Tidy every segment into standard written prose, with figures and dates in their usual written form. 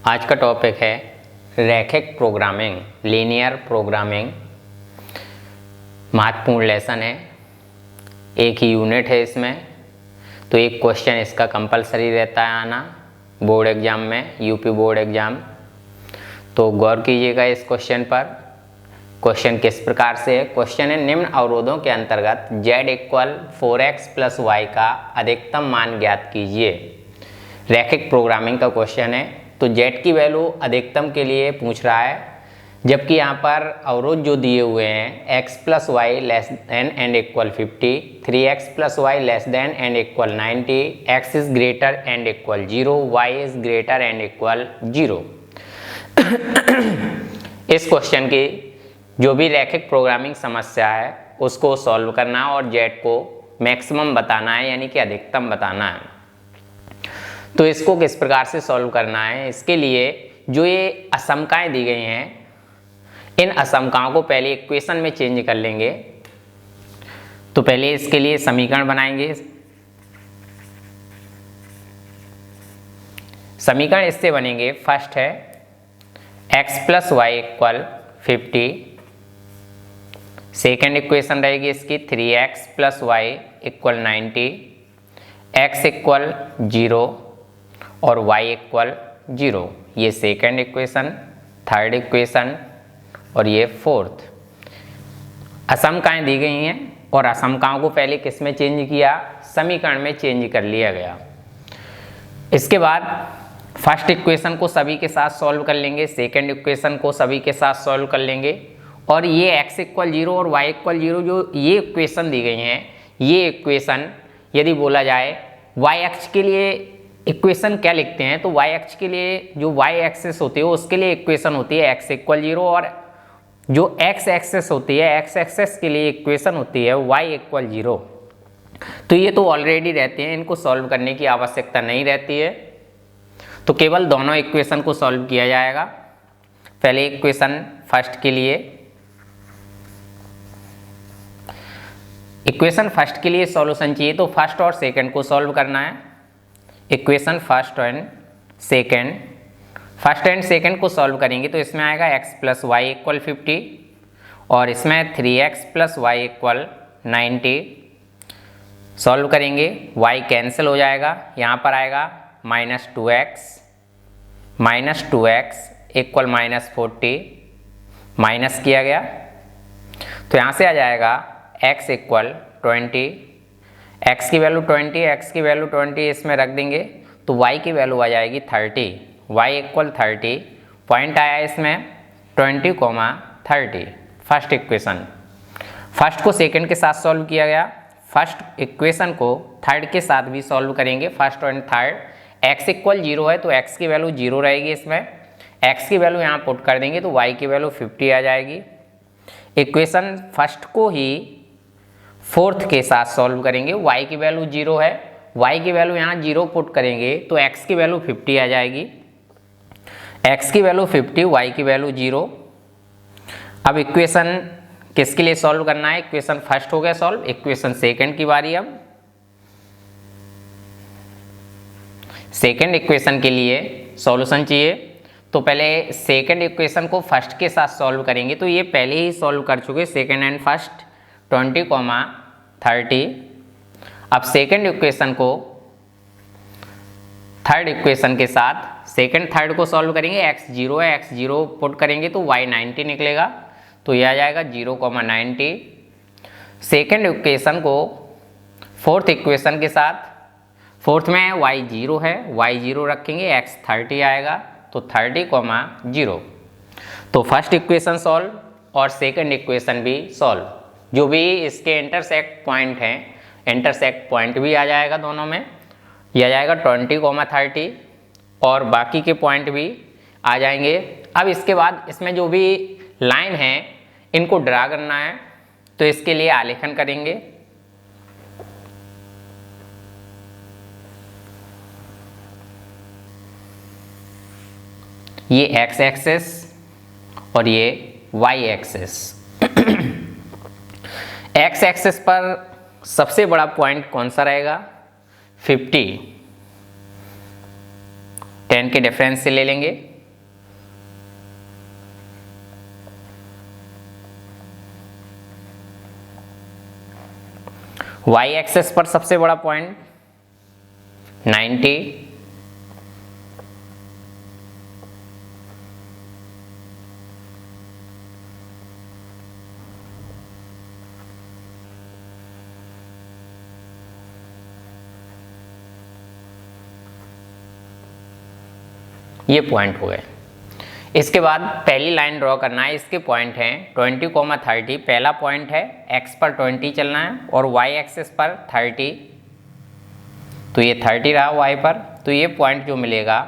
आज का टॉपिक है रैखिक प्रोग्रामिंग, लीनियर प्रोग्रामिंग। महत्वपूर्ण लेसन है, एक ही यूनिट है इसमें, तो एक क्वेश्चन इसका कंपलसरी रहता है आना बोर्ड एग्जाम में, यूपी बोर्ड एग्जाम। तो गौर कीजिएगा इस क्वेश्चन पर। क्वेश्चन किस प्रकार से है? क्वेश्चन है, निम्न अवरोधों के अंतर्गत z equal 4x plus Y का अधिकतम मान ज्ञात कीजिए। रैखिक प्रोग्रामिंग का क्वेश्चन है, तो z की वैल्यू अधिकतम के लिए पूछ रहा है, जबकि यहाँ पर अवरोध जो दिए हुए हैं x plus y less than and equal 50, 3x plus y less than and equal 90, x is greater and equal 0, y is greater and equal 0। इस क्वेश्चन की जो भी रैखिक प्रोग्रामिंग समस्या है उसको सॉल्व करना है और z को मैक्सिमम बताना है, यानी कि अधिकतम बताना है। तो इसको किस प्रकार से सॉल्व करना है? इसके लिए जो ये असमकाएं दी गई हैं, इन असमकाओं को पहले इक्वेशन में चेंज कर लेंगे। तो पहले इसके लिए समीकरण बनाएंगे। समीकरण इससे बनेंगे, फर्स्ट है x plus y equal 50, second equation रहेगी इसकी 3x plus y equal 90, x equal 0 और y इक्वल 0। ये सेकेंड इक्वेशन, थर्ड इक्वेशन और ये फोर्थ। असमकाएं दी गई हैं और असमकाओं को पहले किस में चेंज किया? समीकरण में चेंज कर लिया गया। इसके बाद फर्स्ट इक्वेशन को सभी के साथ सॉल्व कर लेंगे, सेकेंड इक्वेशन को सभी के साथ सॉल्व कर लेंगे, और ये x इक्वल 0 और y इक्वल 0 जो ये इक्वेशन दी गई हैं, ये इक्वेशन यदि बोला जाए y अक्ष के लिए इक्वेशन क्या लिखते हैं, तो y अक्ष के लिए जो y एक्सिस होती है उसके लिए इक्वेशन होती है x इक्वल 0, और जो x एक्सिस होती है, x एक्सिस के लिए इक्वेशन होती है y इक्वल 0। तो ये तो ऑलरेडी रहते हैं, इनको सॉल्व करने की आवश्यकता नहीं रहती है। तो केवल दोनों इक्वेशन को सॉल्व किया जाएगा। पहले इक्वेशन फर्स्ट के लिए, इक्वेशन फर्स्ट के लिए सॉल्यूशन चाहिए, तो फर्स्ट और सेकंड को सॉल्व करना है। Equation first and second, first and second को सॉल्व करेंगे तो इसमें आएगा x प्लस वाई इक्वल 50 और इसमें 3x plus y equal 90। Solve करेंगे, y कैंसिल हो जाएगा, यहाँ पर आएगा माइनस टू एक्स इक्वल -40, माइनस किया गया तो यहाँ से आ जाएगा x इक्वल 20, x की वैल्यू 20, x की वैल्यू 20 इसमें रख देंगे तो y की वैल्यू आ जाएगी 30, y इक्वल 30, पॉइंट आया इसमें 20, 30। फर्स्ट इक्वेशन, फर्स्ट को सेकंड के साथ सॉल्व किया गया, फर्स्ट इक्वेशन को थर्ड के साथ भी सॉल्व करेंगे, फर्स्ट और थर्ड। x इक्वल 0 है तो x की वैल्यू 0 रहेगी, इसमें x की वैल्यू यहाँ पुट कर देंगे तो y की वैल्यू 50 आ जाएगी। इक्वेशन फर्स्ट को ही फोर्थ के साथ सॉल्व करेंगे, y की वैल्यू 0 है, y की वैल्यू यहाँ 0 पुट करेंगे तो x की वैल्यू 50 आ जाएगी, x की वैल्यू 50, y की वैल्यू 0। अब इक्वेशन किसके लिए सॉल्व करना है? इक्वेशन फर्स्ट हो गया सॉल्व, इक्वेशन सेकंड की बारी। अब सेकंड इक्वेशन के लिए सॉल्यूशन चाहिए, तो पहले सेकंड इक्वेशन को फर्स्ट के साथ सॉल्व करेंगे, तो ये पहले ही सॉल्व कर चुके, सेकंड एंड फर्स्ट 20, 30। अब सेकंड इक्वेशन को थर्ड इक्वेशन के साथ सेकंड थर्ड को सॉल्व करेंगे, x 0 है, x 0 पुट करेंगे तो y 90 निकलेगा, तो यह आ जाएगा 0, 90। सेकंड इक्वेशन को फोर्थ इक्वेशन के साथ, फोर्थ में y 0 है, y 0 रखेंगे, x 30 आएगा तो 30, 0। तो फर्स्ट इक्वेशन सॉल्व और सेकंड इक्वेशन भी सॉल्व। जो भी इसके इंटरसेक्ट पॉइंट हैं, इंटरसेक्ट पॉइंट भी आ जाएगा दोनों में, यह आ जाएगा 20, 30 और बाकी के पॉइंट भी आ जाएंगे। अब इसके बाद इसमें जो भी लाइन है इनको ड्रा करना है, तो इसके लिए आलेखन करेंगे। ये x एक्सिस और ये y एक्सिस। x एक्सिस पर सबसे बड़ा पॉइंट कौन सा रहेगा? 50, 10 के डिफरेंस से ले लेंगे वाई एक्सेस पर सबसे बड़ा पॉइंट 90, ये पॉइंट हो गए। इसके बाद पहली लाइन ड्रॉ करना है, इसके पॉइंट हैं 20, 30। पहला पॉइंट है x पर 20 चलना है और y एक्सिस पर 30, तो ये 30 रहा y पर, तो ये पॉइंट जो मिलेगा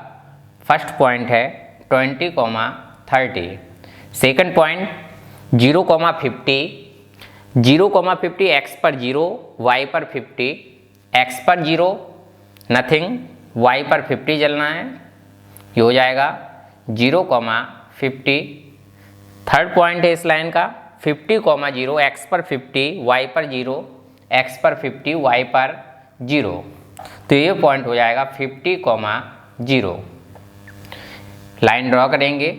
फर्स्ट पॉइंट है 20, 30। सेकंड पॉइंट 0, 50, 0, 50 x पर 0, y पर 50, x पर 0 नथिंग, y पर 50 चलना है, ये हो जाएगा 0, 50। थर्ड पॉइंट है इस लाइन का 50, 0, x पर 50, y पर 0, x पर 50, y पर 0, तो ये पॉइंट हो जाएगा 50, 0। लाइन ड्रॉ करेंगे,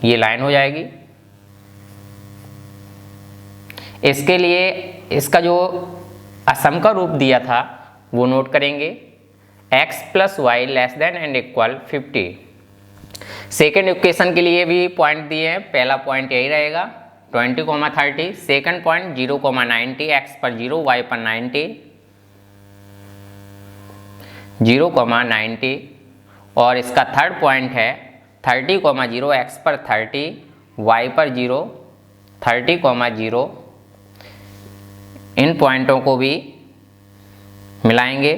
ये लाइन हो जाएगी। इसके लिए इसका जो असम का रूप दिया था वो नोट करेंगे, x plus y less than and equal 50। Second equation के लिए भी पॉइंट दिए हैं, पहला पॉइंट यही रहेगा 20, 30। सेकेंड पॉइंट 0, 90, x पर 0, y पर 90, 0, 90। और इसका थर्ड पॉइंट है 30, 0, x पर 30, y पर 0, 30, 0। इन पॉइंटों को भी मिलाएंगे,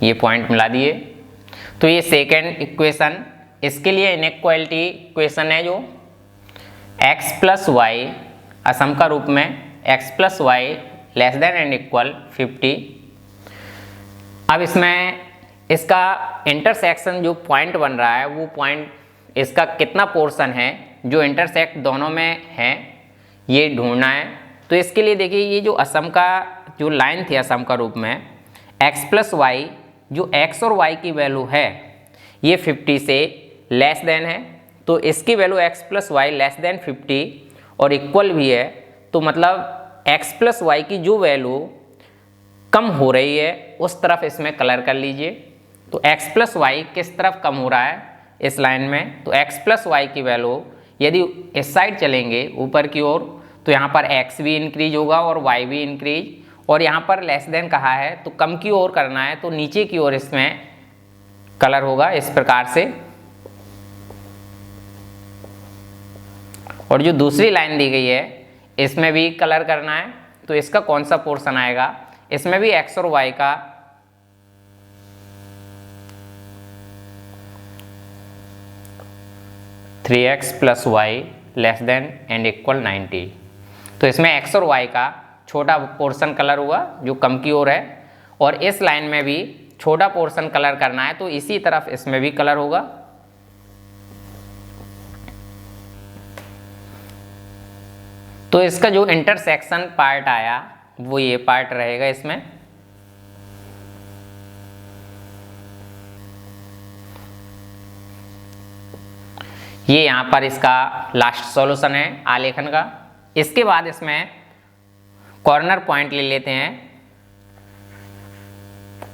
ये पॉइंट मिला दिए। तो ये सेकेंड इक्वेशन, इसके लिए इनइक्वालिटी इक्वेशन है जो x प्लस वाई असम का रूप में x plus y less than and equal 50। अब इसमें इसका इंटरसेक्शन जो पॉइंट बन रहा है वो पॉइंट इसका कितना पोर्शन है जो इंटरसेक्ट दोनों में है ये ढूंढना है। तो इसके लिए देखिए ये जो असम का जो लाइन थी असम का रूप में x प्लस वाई, जो x और y की वैल्यू है ये 50 से लेस देन है, तो इसकी value x plus y less than 50 और इक्वल भी है, तो मतलब x प्लस वाई की जो वैल्यू कम हो रही है उस तरफ इसमें कलर कर लीजिए। तो x प्लस वाई किस तरफ कम हो रहा है इस लाइन में, तो x प्लस वाई की वैल्यू यदि इस साइड चलेंगे ऊपर की ओर तो यहाँ पर x भी इंक्रीज होगा और y भी इंक्रीज, और यहाँ पर लेस देन कहा है तो कम की ओर करना है, तो नीचे की ओर इसमें कलर होगा इस प्रकार से। और जो दूसरी लाइन दी गई है इसमें भी कलर करना है, तो इसका कौन सा पोर्शन आएगा, इसमें भी x और y का three x plus y less than and equal 90, तो इसमें x और y का छोटा पोर्शन कलर हुआ जो कम की ओर है, और इस लाइन में भी छोटा पोर्शन कलर करना है, तो इसी तरफ इसमें भी कलर होगा। तो इसका जो इंटरसेक्शन पार्ट आया वो ये पार्ट रहेगा इसमें। ये यहाँ पर इसका लास्ट सॉल्यूशन है आलेखन का। इसके बाद इसमें कॉर्नर पॉइंट ले लेते हैं।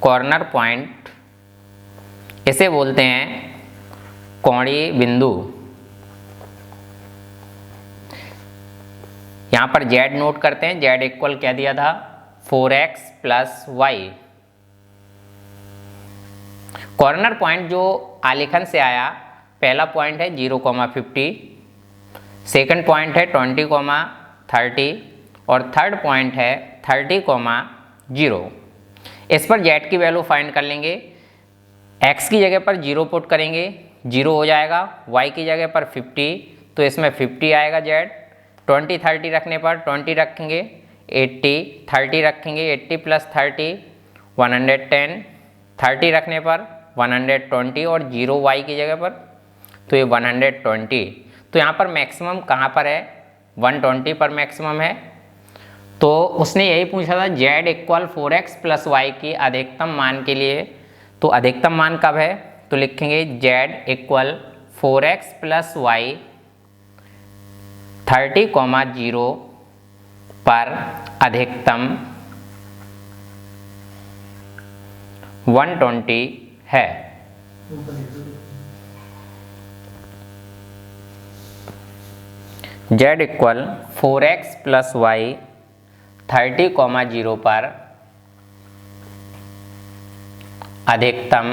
कॉर्नर पॉइंट इसे बोलते हैं कोणीय बिंदु। यहाँ पर z नोट करते हैं, z इक्वल क्या दिया था 4x plus Y. Corner point जो आलेखन से आया, पहला पॉइंट है 0, 50, सेकंड पॉइंट है 20, 30 और थर्ड पॉइंट है 30, 0। इस पर z की वैल्यू फाइंड कर लेंगे। x की जगह पर 0 पुट करेंगे, 0 हो जाएगा। y की जगह पर 50, तो इसमें 50 आएगा z। 20, 30 रखने पर 20 रखेंगे, 80, 30 रखेंगे, 80 प्लस 30 110, 30 रखने पर 120 और 0 y की जगह पर, तो ये 120। तो यहाँ पर मैक्सिमम कहाँ पर है, 120 पर मैक्सिमम है। तो उसने यही पूछा था z equal 4x plus Y की अधिकतम मान के लिए, तो अधिकतम मान कब है, तो लिखेंगे z equal 4x plus Y 30,0 पर अधिकतम 120 है। Z equal 4x plus Y 30,0 पर अधिकतम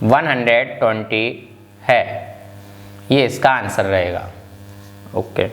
120 है। ये इसका आंसर रहेगा। ओके।